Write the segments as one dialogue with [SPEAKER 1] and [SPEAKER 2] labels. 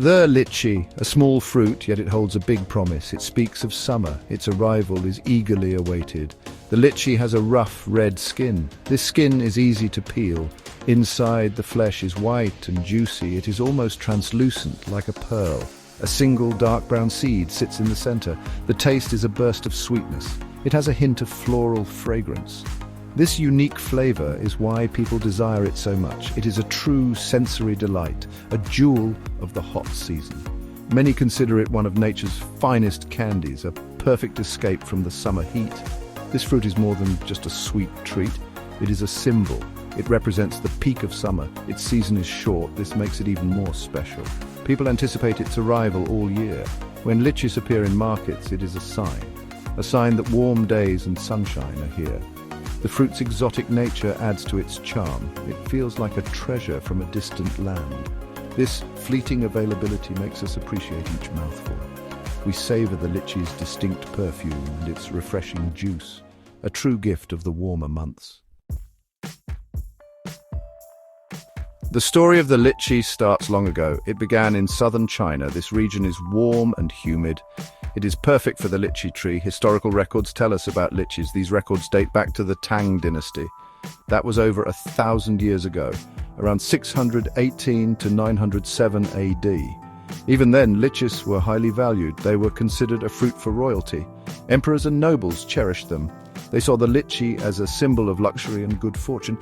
[SPEAKER 1] The litchi, a small fruit, yet it holds a big promise. It speaks of summer. Its arrival is eagerly awaited. The litchi has a rough red skin. This skin is easy to peel. Inside, the flesh is white and juicy. It is almost translucent, like a pearl. A single dark brown seed sits in the center. The taste is a burst of sweetness. It has a hint of floral fragrance. This unique flavor is why people desire it so much. It is a true sensory delight, a jewel of the hot season. Many consider it one of nature's finest candies, a perfect escape from the summer heat. This fruit is more than just a sweet treat. It is a symbol. It represents the peak of summer. Its season is short. This makes it even more special. People anticipate its arrival all year. When litchis appear in markets, it is a sign that warm days and sunshine are here. The fruit's exotic nature adds to its charm. It feels like a treasure from a distant land. This fleeting availability makes us appreciate each mouthful. We savor the litchi's distinct perfume and its refreshing juice, a true gift of the warmer months. The story of the litchi starts long ago. It began in southern China. This region is warm and humid. It is perfect for the litchi tree. Historical records tell us about litchis. These records date back to the Tang dynasty. That was over 1,000 years ago, around 618 to 907 AD. Even then, litchis were highly valued. They were considered a fruit for royalty. Emperors and nobles cherished them. They saw the litchi as a symbol of luxury and good fortune.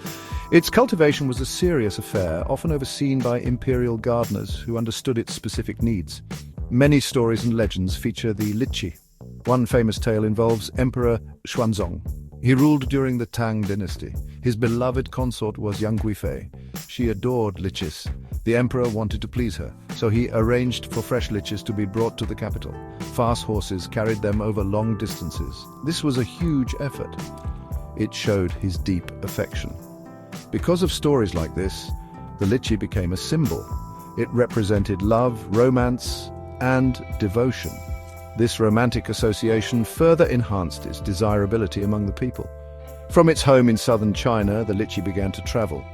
[SPEAKER 1] Its cultivation was a serious affair, often overseen by imperial gardeners who understood its specific needs. Many stories and legends feature the litchi. One famous tale involves Emperor Xuanzong. He ruled during the Tang dynasty. His beloved consort was Yang Guifei. She adored litchis. The emperor wanted to please her, so he arranged for fresh litchis to be brought to the capital. Fast horses carried them over long distances. This was a huge effort. It showed his deep affection. Because of stories like this, the litchi became a symbol. It represented love, romance, and devotion. This romantic association further enhanced its desirability among the people. From its home in southern China, the litchi began to travel.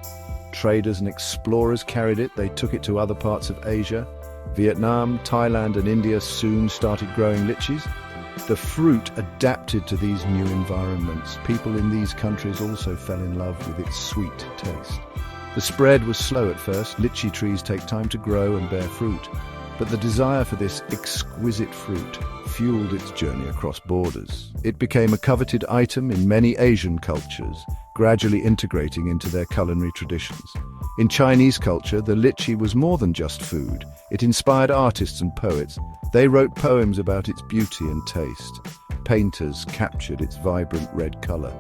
[SPEAKER 1] Traders and explorers carried it. They took it to other parts of Asia. Vietnam, Thailand, and India soon started growing litchis. The fruit adapted to these new environments. People in these countries also fell in love with its sweet taste. The spread was slow at first. Litchi trees take time to grow and bear fruit. But the desire for this exquisite fruit fueled its journey across borders. It became a coveted item in many Asian cultures, gradually integrating into their culinary traditions. In Chinese culture, the litchi was more than just food. It inspired artists and poets. They wrote poems about its beauty and taste. Painters captured its vibrant red color.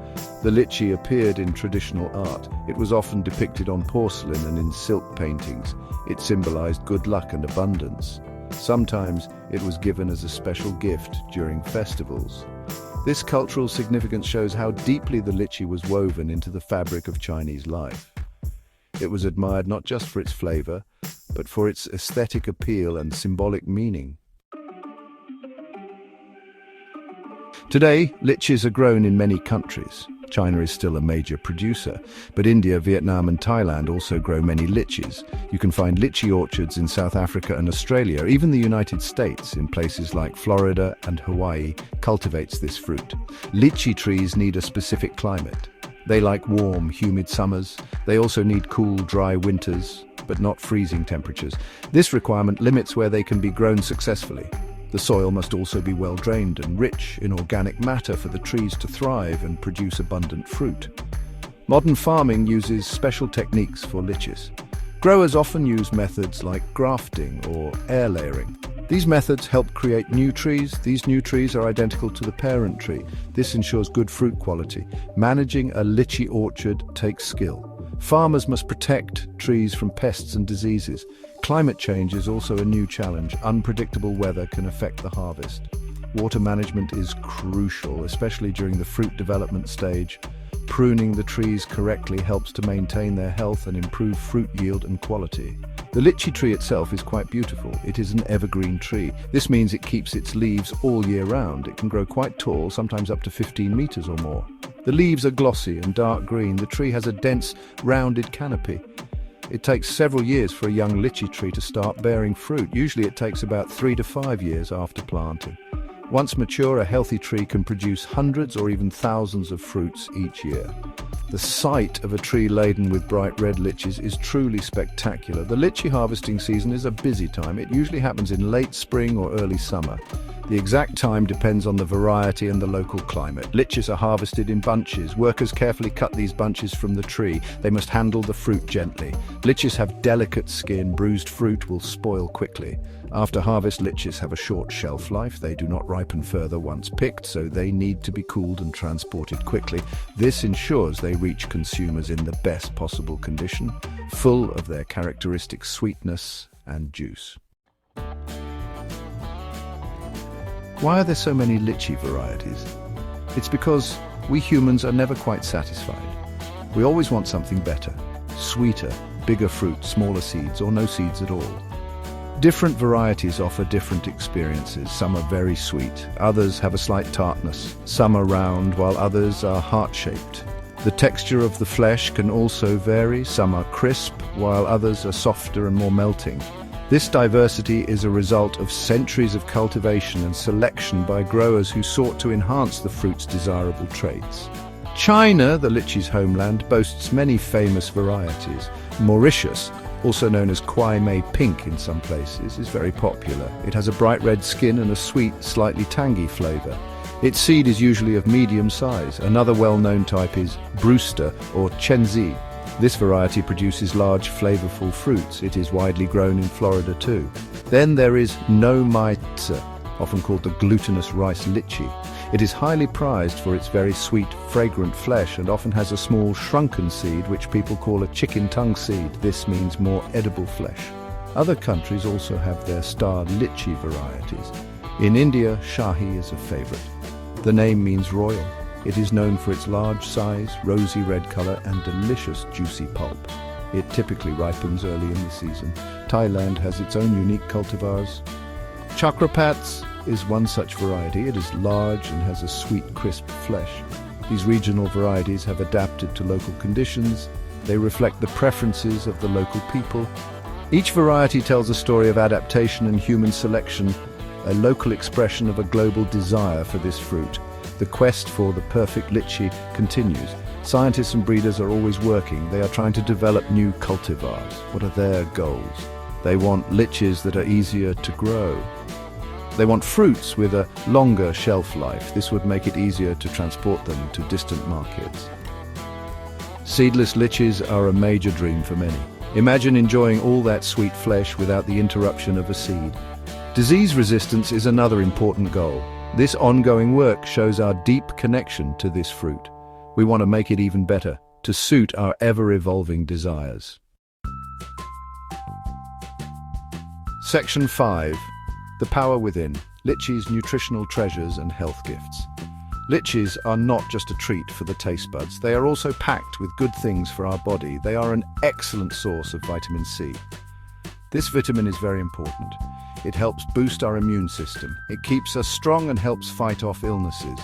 [SPEAKER 1] The litchi appeared in traditional art. It was often depicted on porcelain and in silk paintings. It symbolized good luck and abundance. Sometimes it was given as a special gift during festivals. This cultural significance shows how deeply the litchi was woven into the fabric of Chinese life. It was admired not just for its flavor, but for its aesthetic appeal and symbolic meaning. Today, litchis are grown in many countries. China is still a major producer, but India, Vietnam and Thailand also grow many litchis. You can find litchi orchards in South Africa and Australia. Even the United States, in places like Florida and Hawaii, cultivates this fruit. Litchi trees need a specific climate. They like warm, humid summers. They also need cool, dry winters, but not freezing temperatures. This requirement limits where they can be grown successfully. The soil must also be well drained and rich in organic matter for the trees to thrive and produce abundant fruit. Modern farming uses special techniques for litchis. Growers often use methods like grafting or air layering. These methods help create new trees. These new trees are identical to the parent tree. This ensures good fruit quality. Managing a litchi orchard takes skill. Farmers must protect trees from pests and diseases. Climate change is also a new challenge. Unpredictable weather can affect the harvest. Water management is crucial, especially during the fruit development stage. Pruning the trees correctly helps to maintain their health and improve fruit yield and quality. The litchi tree itself is quite beautiful. It is an evergreen tree. This means it keeps its leaves all year round. It can grow quite tall, sometimes up to 15 meters or more. The leaves are glossy and dark green. The tree has a dense, rounded canopy. It takes several years for a young lychee tree to start bearing fruit. Usually it takes about 3 to 5 years after planting. Once mature, a healthy tree can produce hundreds or even thousands of fruits each year. The sight of a tree laden with bright red lychees is truly spectacular. The lychee harvesting season is a busy time. It usually happens in late spring or early summer. The exact time depends on the variety and the local climate. Lychees are harvested in bunches. Workers carefully cut these bunches from the tree. They must handle the fruit gently. Lychees have delicate skin. Bruised fruit will spoil quickly. After harvest, lychees have a short shelf life. They do not ripen further once picked, so they need to be cooled and transported quickly. This ensures they reach consumers in the best possible condition, full of their characteristic sweetness and juice. Why are there so many lychee varieties? It's because we humans are never quite satisfied. We always want something better, sweeter, bigger fruit, smaller seeds, or no seeds at all. Different varieties offer different experiences. Some are very sweet, others have a slight tartness. Some are round, while others are heart-shaped. The texture of the flesh can also vary. Some are crisp, while others are softer and more melting. This diversity is a result of centuries of cultivation and selection by growers who sought to enhance the fruit's desirable traits. China, the lychee's homeland, boasts many famous varieties. Mauritius, also known as Kwai Mei Pink in some places, is very popular. It has a bright red skin and a sweet, slightly tangy flavor. Its seed is usually of medium size. Another well-known type is Brewster or Chenzi. This variety produces large, flavorful fruits. It is widely grown in Florida too. Then there is No Mai Tse, often called the glutinous rice lychee. It is highly prized for its very sweet, fragrant flesh and often has a small, shrunken seed, which people call a chicken tongue seed. This means more edible flesh. Other countries also have their star lychee varieties. In India, Shahi is a favorite. The name means royal. It is known for its large size, rosy red color, and delicious juicy pulp. It typically ripens early in the season. Thailand has its own unique cultivars. Chakrapats is one such variety. It is large and has a sweet, crisp flesh. These regional varieties have adapted to local conditions. They reflect the preferences of the local people. Each variety tells a story of adaptation and human selection, a local expression of a global desire for this fruit. The quest for the perfect lychee continues. Scientists and breeders are always working. They are trying to develop new cultivars. What are their goals? They want lychees that are easier to grow. They want fruits with a longer shelf life. This would make it easier to transport them to distant markets. Seedless lychees are a major dream for many. Imagine enjoying all that sweet flesh without the interruption of a seed. Disease resistance is another important goal. This ongoing work shows our deep connection to this fruit. We want to make it even better, to suit our ever-evolving desires. Section 5. The Power Within. Litchi's Nutritional Treasures and Health Gifts. Litchis are not just a treat for the taste buds. They are also packed with good things for our body. They are an excellent source of vitamin C. This vitamin is very important. It helps boost our immune system. It keeps us strong and helps fight off illnesses.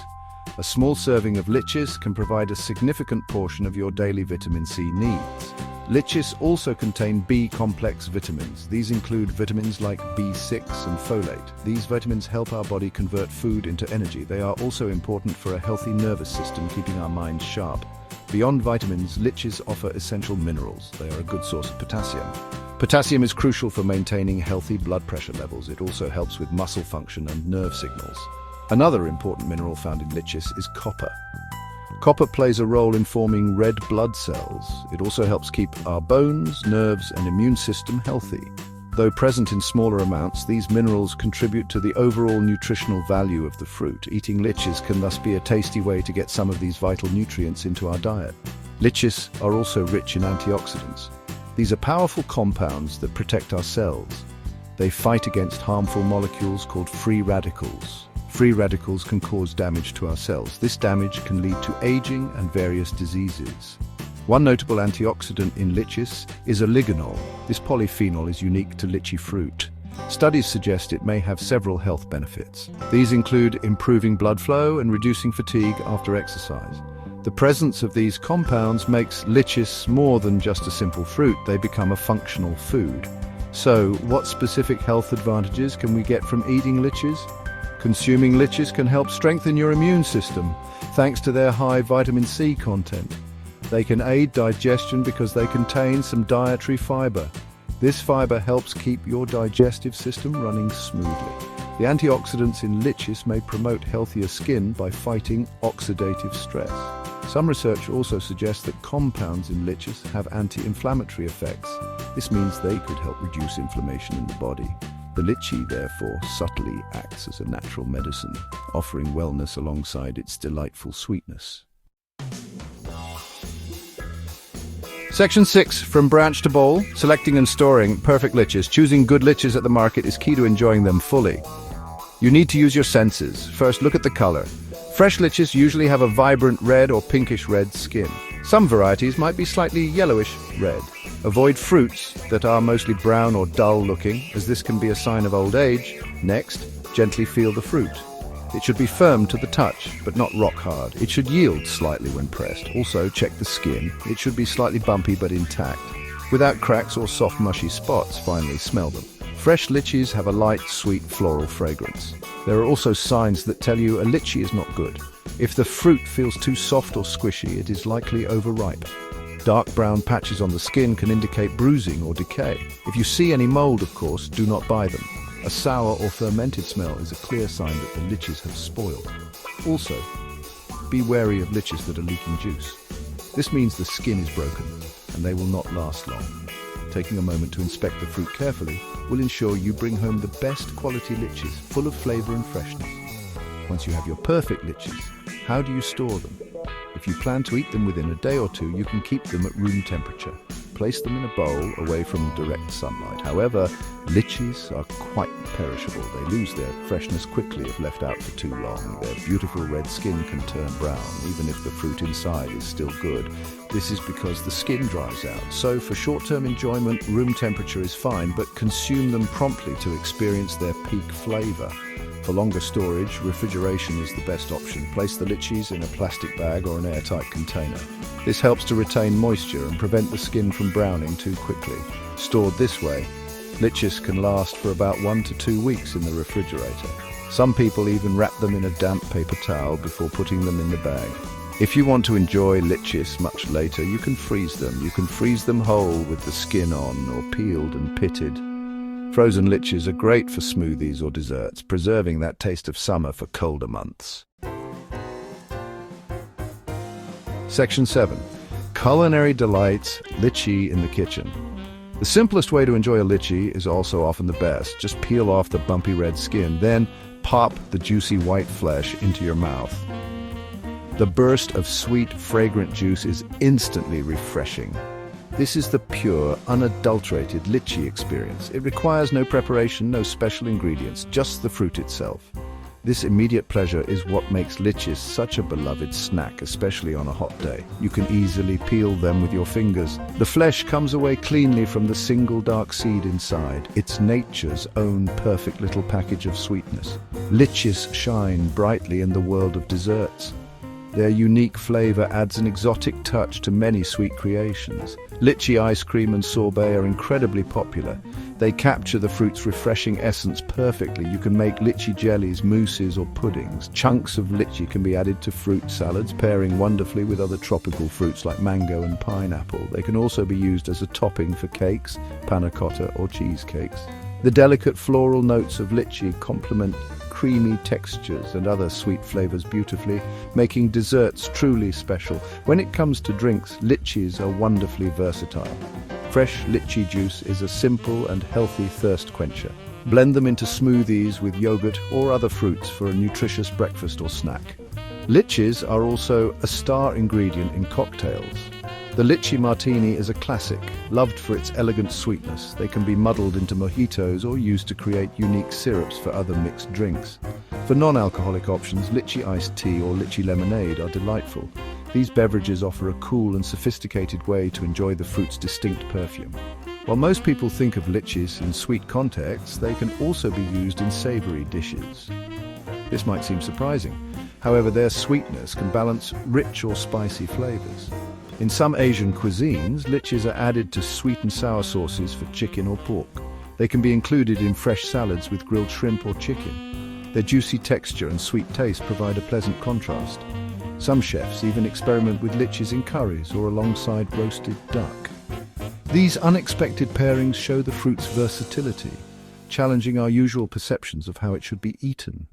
[SPEAKER 1] A small serving of lychis can provide a significant portion of your daily vitamin C needs. Lychis also contain B-complex vitamins. These include vitamins like B6 and folate. These vitamins help our body convert food into energy. They are also important for a healthy nervous system, keeping our minds sharp. Beyond vitamins, lychis offer essential minerals. They are a good source of potassium. Potassium is crucial for maintaining healthy blood pressure levels. It also helps with muscle function and nerve signals. Another important mineral found in lychis is copper. Copper plays a role in forming red blood cells. It also helps keep our bones, nerves, and immune system healthy. Though present in smaller amounts, these minerals contribute to the overall nutritional value of the fruit. Eating lychis can thus be a tasty way to get some of these vital nutrients into our diet. Lychis are also rich in antioxidants. These are powerful compounds that protect our cells. They fight against harmful molecules called free radicals. Free radicals can cause damage to our cells. This damage can lead to aging and various diseases. One notable antioxidant in lychis is oligonol. This polyphenol is unique to lychee fruit. Studies suggest it may have several health benefits. These include improving blood flow and reducing fatigue after exercise. The presence of these compounds makes lichis more than just a simple fruit. They become a functional food. So, what specific health advantages can we get from eating lichis? Consuming lichis can help strengthen your immune system, thanks to their high vitamin C content. They can aid digestion because they contain some dietary fiber. This fiber helps keep your digestive system running smoothly. The antioxidants in lichis may promote healthier skin by fighting oxidative stress. Some research also suggests that compounds in lichis have anti-inflammatory effects. This means they could help reduce inflammation in the body. The lychee, therefore, subtly acts as a natural medicine, offering wellness alongside its delightful sweetness. Section 6. From branch to bowl, selecting and storing perfect lichis. Choosing good lichis at the market is key to enjoying them fully. You need to use your senses. First, look at the color. Fresh lichis usually have a vibrant red or pinkish red skin. Some varieties might be slightly yellowish red. Avoid fruits that are mostly brown or dull looking, as this can be a sign of old age. Next, gently feel the fruit. It should be firm to the touch, but not rock hard. It should yield slightly when pressed. Also, check the skin. It should be slightly bumpy but intact, without cracks or soft mushy spots. Finally, smell them. Fresh lychees have a light, sweet floral fragrance. There are also signs that tell you a lychee is not good. If the fruit feels too soft or squishy, it is likely overripe. Dark brown patches on the skin can indicate bruising or decay. If you see any mold, of course, do not buy them. A sour or fermented smell is a clear sign that the lychees have spoiled. Also, be wary of lychees that are leaking juice. This means the skin is broken and they will not last long. Taking a moment to inspect the fruit carefully will ensure you bring home the best quality lychees, full of flavor and freshness. Once you have your perfect lychees, how do you store them? If you plan to eat them within a day or two, you can keep them at room temperature. Place them in a bowl away from direct sunlight. However, lychees are quite perishable. They lose their freshness quickly if left out for too long. Their beautiful red skin can turn brown, even if the fruit inside is still good. This is because the skin dries out. So for short-term enjoyment, room temperature is fine, but consume them promptly to experience their peak flavor. For longer storage, refrigeration is the best option. Place the lychees in a plastic bag or an airtight container. This helps to retain moisture and prevent the skin from browning too quickly. Stored this way, lychees can last for about 1 to 2 weeks in the refrigerator. Some people even wrap them in a damp paper towel before putting them in the bag. If you want to enjoy lychees much later, you can freeze them. You can freeze them whole with the skin on or peeled and pitted. Frozen lychees are great for smoothies or desserts, preserving that taste of summer for colder months. Section 7. Culinary Delights, Litchi in the kitchen. The simplest way to enjoy a lychee is also often the best. Just peel off the bumpy red skin, then pop the juicy white flesh into your mouth. The burst of sweet, fragrant juice is instantly refreshing. This is the pure, unadulterated lychee experience. It requires no preparation, no special ingredients, just the fruit itself. This immediate pleasure is what makes lychees such a beloved snack, especially on a hot day. You can easily peel them with your fingers. The flesh comes away cleanly from the single dark seed inside. It's nature's own perfect little package of sweetness. Lychees shine brightly in the world of desserts. Their unique flavor adds an exotic touch to many sweet creations. Litchi ice cream and sorbet are incredibly popular. They capture the fruit's refreshing essence perfectly. You can make litchi jellies, mousses, or puddings. Chunks of litchi can be added to fruit salads, pairing wonderfully with other tropical fruits like mango and pineapple. They can also be used as a topping for cakes, panna cotta, or cheesecakes. The delicate floral notes of litchi complement creamy textures and other sweet flavors beautifully, making desserts truly special. When it comes to drinks, lychees are wonderfully versatile. Fresh lychee juice is a simple and healthy thirst quencher. Blend them into smoothies with yogurt or other fruits for a nutritious breakfast or snack. Lychees are also a star ingredient in cocktails. The lychee martini is a classic, loved for its elegant sweetness. They can be muddled into mojitos or used to create unique syrups for other mixed drinks. For non-alcoholic options, lychee iced tea or lychee lemonade are delightful. These beverages offer a cool and sophisticated way to enjoy the fruit's distinct perfume. While most people think of lychees in sweet contexts, they can also be used in savory dishes. This might seem surprising, However, their sweetness can balance rich or spicy flavors. In some Asian cuisines, lychees are added to sweet and sour sauces for chicken or pork. They can be included in fresh salads with grilled shrimp or chicken. Their juicy texture and sweet taste provide a pleasant contrast. Some chefs even experiment with lychees in curries or alongside roasted duck. These unexpected pairings show the fruit's versatility, challenging our usual perceptions of how it should be eaten.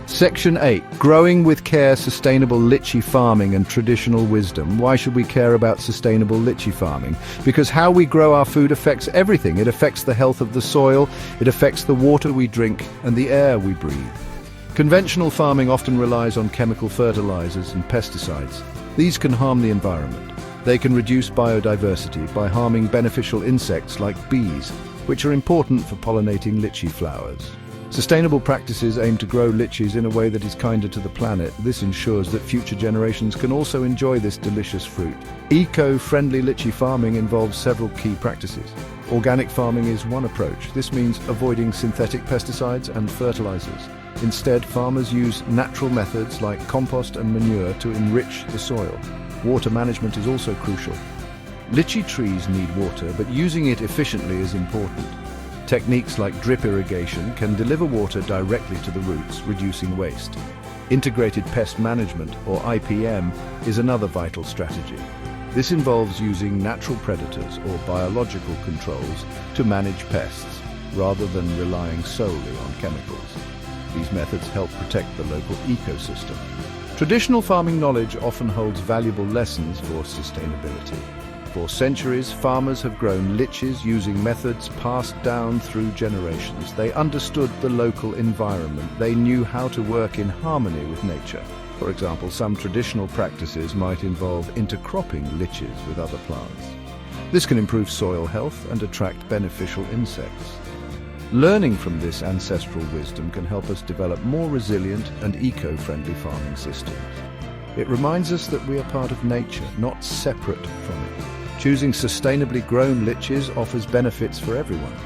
[SPEAKER 1] Section 8. Growing with care, sustainable lychee farming and traditional wisdom. Why should we care about sustainable lychee farming? Because how we grow our food affects everything. It affects the health of the soil, it affects the water we drink and the air we breathe. Conventional farming often relies on chemical fertilizers and pesticides. These can harm the environment. They can reduce biodiversity by harming beneficial insects like bees, which are important for pollinating lychee flowers. Sustainable practices aim to grow lychees in a way that is kinder to the planet. This ensures that future generations can also enjoy this delicious fruit. Eco-friendly lychee farming involves several key practices. Organic farming is one approach. This means avoiding synthetic pesticides and fertilizers. Instead, farmers use natural methods like compost and manure to enrich the soil. Water management is also crucial. Lychee trees need water, but using it efficiently is important. Techniques like drip irrigation can deliver water directly to the roots, reducing waste. Integrated pest management, or IPM, is another vital strategy. This involves using natural predators or biological controls to manage pests, rather than relying solely on chemicals. These methods help protect the local ecosystem. Traditional farming knowledge often holds valuable lessons for sustainability. For centuries, farmers have grown lychees using methods passed down through generations. They understood the local environment. They knew how to work in harmony with nature. For example, some traditional practices might involve intercropping lychees with other plants. This can improve soil health and attract beneficial insects. Learning from this ancestral wisdom can help us develop more resilient and eco-friendly farming systems. It reminds us that we are part of nature, not separate from it. Choosing sustainably grown lychees offers benefits for everyone.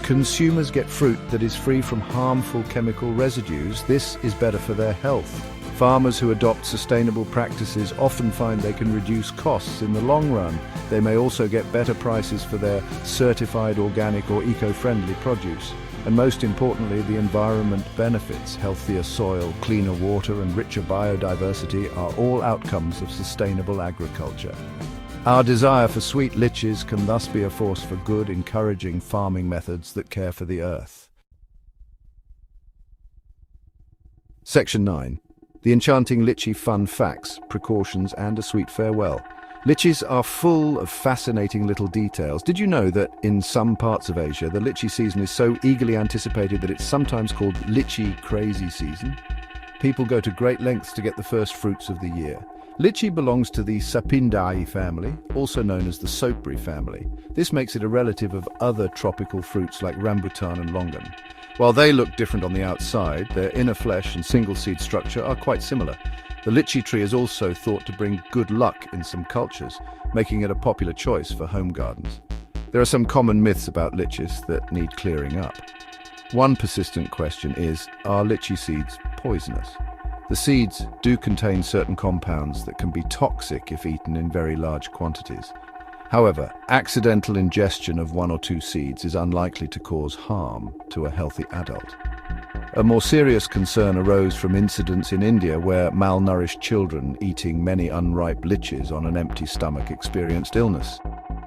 [SPEAKER 1] Consumers get fruit that is free from harmful chemical residues. This is better for their health. Farmers who adopt sustainable practices often find they can reduce costs in the long run. They may also get better prices for their certified organic or eco-friendly produce. And most importantly, the environment benefits. Healthier soil, cleaner water, and richer biodiversity are all outcomes of sustainable agriculture. Our desire for sweet lychees can thus be a force for good, encouraging farming methods that care for the earth. Section 9. The enchanting lychee fun facts, precautions, and a sweet farewell. Lychees are full of fascinating little details. Did you know that in some parts of Asia, the lychee season is so eagerly anticipated that it's sometimes called lychee crazy season? People go to great lengths to get the first fruits of the year. Lychee belongs to the Sapindae family, also known as the soapberry family. This makes it a relative of other tropical fruits like rambutan and longan. While they look different on the outside, their inner flesh and single seed structure are quite similar. The lychee tree is also thought to bring good luck in some cultures, making it a popular choice for home gardens. There are some common myths about lychees that need clearing up. One persistent question is, are lychee seeds poisonous? The seeds do contain certain compounds that can be toxic if eaten in very large quantities. However, accidental ingestion of one or two seeds is unlikely to cause harm to a healthy adult. A more serious concern arose from incidents in India where malnourished children eating many unripe lychees on an empty stomach experienced illness.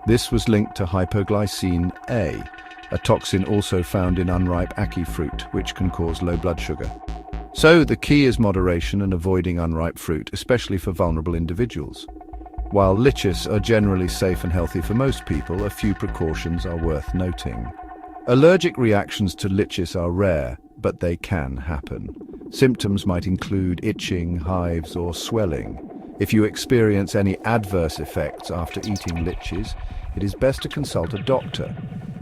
[SPEAKER 1] This was linked to hypoglycemia A, a toxin also found in unripe ackee fruit, which can cause low blood sugar. So the key is moderation and avoiding unripe fruit, especially for vulnerable individuals. While lychees are generally safe and healthy for most people, a few precautions are worth noting. Allergic reactions to lychees are rare, but they can happen. Symptoms might include itching, hives, or swelling. If you experience any adverse effects after eating lychees, it is best to consult a doctor.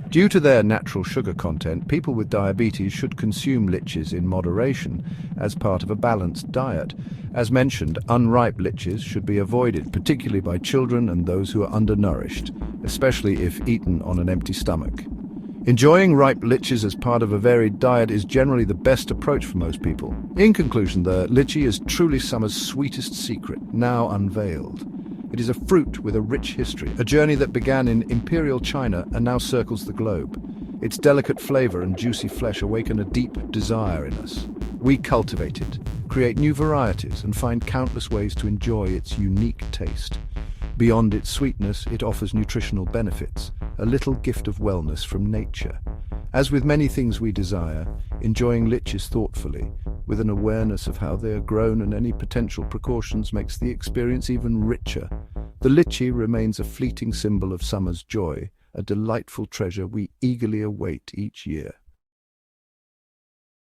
[SPEAKER 1] Due to their natural sugar content, people with diabetes should consume lychees in moderation as part of a balanced diet. As mentioned, unripe lychees should be avoided, particularly by children and those who are undernourished, especially if eaten on an empty stomach. Enjoying ripe litchis as part of a varied diet is generally the best approach for most people. In conclusion, the litchi is truly summer's sweetest secret, now unveiled. It is a fruit with a rich history, a journey that began in imperial China and now circles the globe. Its delicate flavor and juicy flesh awaken a deep desire in us. We cultivate it, create new varieties, and find countless ways to enjoy its unique taste. Beyond its sweetness, it offers nutritional benefits, a little gift of wellness from nature. As with many things we desire, enjoying litchis thoughtfully, with an awareness of how they are grown and any potential precautions makes the experience even richer. The litchi remains a fleeting symbol of summer's joy, a delightful treasure we eagerly await each year.